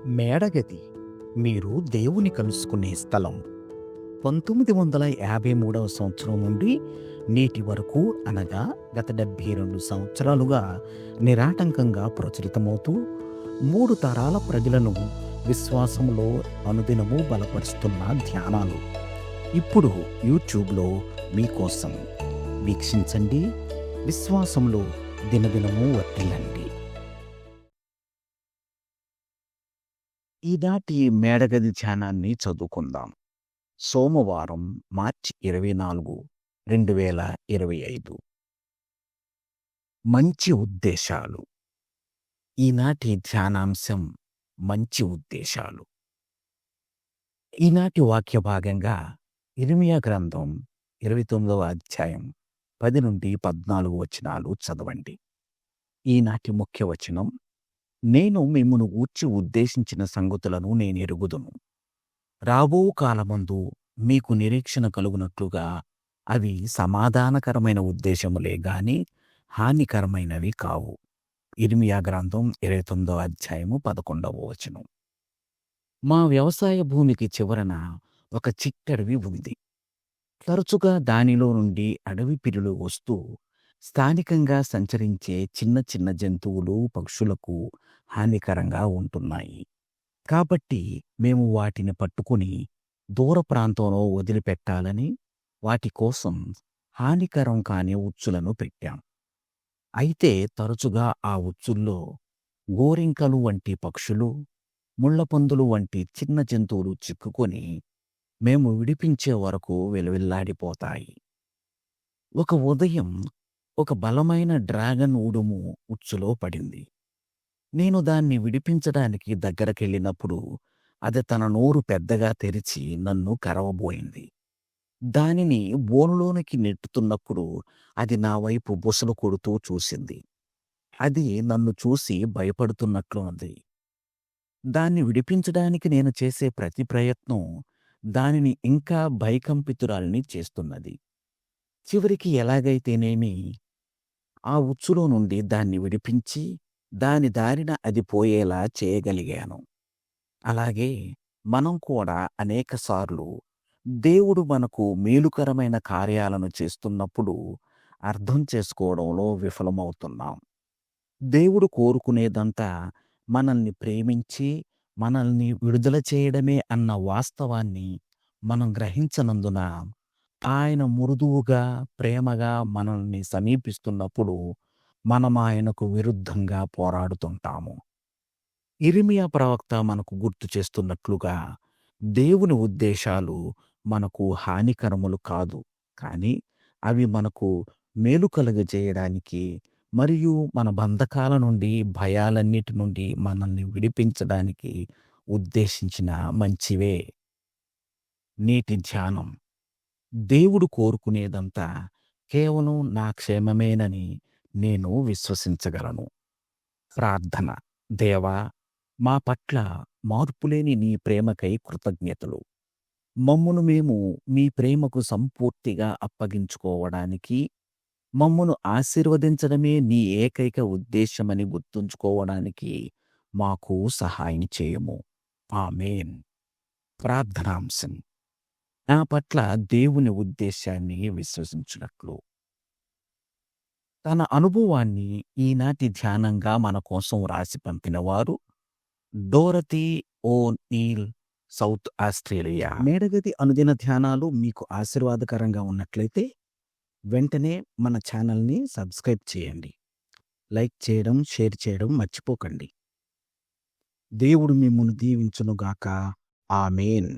మేడగది మీరు దేవుని కలుసుకునే స్థలం. 1953 సంవత్సరం నుండి నేటి వరకు, అనగా గత 72 సంవత్సరాలుగా నిరాటంకంగా ప్రచురితమవుతూ 3 తరాల ప్రజలను విశ్వాసంలో అనుదినము బలపరుస్తున్న ధ్యానాలు ఇప్పుడు యూట్యూబ్లో మీకోసం. వీక్షించండి, విశ్వాసంలో దినదినము వర్ధిల్లండి. ఈనాటి మేడగది ధ్యానాన్ని చదువుకుందాం. సోమవారం, మార్చి 24, 2025. మంచి ఉద్దేశాలు. ఈనాటి ధ్యానాంశం మంచి ఉద్దేశాలు. ఈనాటి వాక్య భాగంగా ఇర్మియా గ్రంథం 29వ అధ్యాయం 10 నుండి 14 వచనాలు చదవండి. ఈనాటి ముఖ్య వచనం: నేను మిమ్మును గూర్చి ఉద్దేశించిన సంగతులను నేనెరుగుదును. రాబో కాలమందు మీకు నిరీక్షణ కలుగునట్లుగా అవి సమాధానకరమైన ఉద్దేశములే గాని హానికరమైనవి కావు. ఇర్మియా గ్రంథం 29వ అధ్యాయము 11వ వచనం. మా వ్యవసాయ భూమికి చివరన ఒక చిట్టడవి ఉంది. తరచుగా దానిలో నుండి అడవి పిల్లులు వస్తూ స్థానికంగా సంచరించే చిన్న చిన్న జంతువులు, పక్షులకు హానికరంగా ఉంటున్నాయి. కాబట్టి మేము వాటిని పట్టుకుని దూర ప్రాంతంలో వదిలిపెట్టాలని వాటి కోసం హానికరం కాని ఉచ్చులను పెట్టాం. అయితే తరచుగా ఆ ఉచ్చుల్లో గోరింకలు వంటి పక్షులు, ముళ్ళపందులు వంటి చిన్న జంతువులు చిక్కుకొని మేము విడిపించే వరకు విలవిల్లాడిపోతాయి. ఒక ఉదయం ఒక బలమైన డ్రాగన్ ఉడుము ఉచ్చులో పడింది. నేను దాన్ని విడిపించడానికి దగ్గరకెళ్ళినప్పుడు అది తన నోరు పెద్దగా తెరిచి నన్ను కరవబోయింది. దానిని బోనులోనికి నెట్టుతున్నప్పుడు అది నా వైపు బుసలు కొడుతూ చూసింది. అది నన్ను చూసి భయపడుతున్నట్లున్నది. దాన్ని విడిపించడానికి నేను చేసే ప్రతి ప్రయత్నం దానిని ఇంకా భయకంపితురాలిని చేస్తున్నది. చివరికి ఎలాగైతేనేమి ఆ ఉచ్చులో నుండి దాన్ని విడిపించి దాని దారిన అది పోయేలా చేయగలిగాను. అలాగే మనం కూడా అనేకసార్లు దేవుడు మనకు మేలుకరమైన కార్యాలను చేస్తున్నప్పుడు అర్థం చేసుకోవడంలో విఫలమవుతున్నాం. దేవుడు కోరుకునేదంతా మనల్ని ప్రేమించి మనల్ని విడుదల చేయడమే అన్న వాస్తవాన్ని మనం గ్రహించనందున ఆయన మృదువుగా, ప్రేమగా మనల్ని సమీపిస్తున్నప్పుడు మనం ఆయనకు విరుద్ధంగా పోరాడుతుంటాము. ఇర్మియా ప్రవక్త మనకు గుర్తు చేస్తున్నట్లుగా దేవుని ఉద్దేశాలు మనకు హానికరములు కాదు, కానీ అవి మనకు మేలు కలుగజేయడానికి మరియు మన బంధకాల నుండి, భయాలన్నిటి నుండి మనల్ని విడిపించడానికి ఉద్దేశించిన మంచివే. నేటి ధ్యానం: దేవుడు కోరుకునేదంతా కేవలం నా క్షేమమేనని నేను విశ్వసించగలను. ప్రార్థన: దేవా, మా పట్ల మార్పులేని నీ ప్రేమకై కృతజ్ఞతలు. మమ్మును మేము మీ ప్రేమకు సంపూర్తిగా అప్పగించుకోవడానికి, మమ్మును ఆశీర్వదించడమే నీ ఏకైక ఉద్దేశమని గుర్తుంచుకోవడానికి మాకు సహాయం చేయము. ఆమేన్. ప్రార్థనాంశం: నా పట్ల దేవుని ఉద్దేశాన్ని విశ్వసించున్నట్లు. తన అనుభవాన్ని ఈనాటి ధ్యానంగా మన కోసం రాసి పంపినవారు డోరతీ ఓ నీల్, సౌత్ ఆస్ట్రేలియా. మేడగది అనుదిన ధ్యానాలు మీకు ఆశీర్వాదకరంగా ఉన్నట్లయితే వెంటనే మన ఛానల్ని సబ్స్క్రైబ్ చేయండి. లైక్ చేయడం, షేర్ చేయడం మర్చిపోకండి. దేవుడు మిమ్మును దీవించునుగాక. ఆమేన్.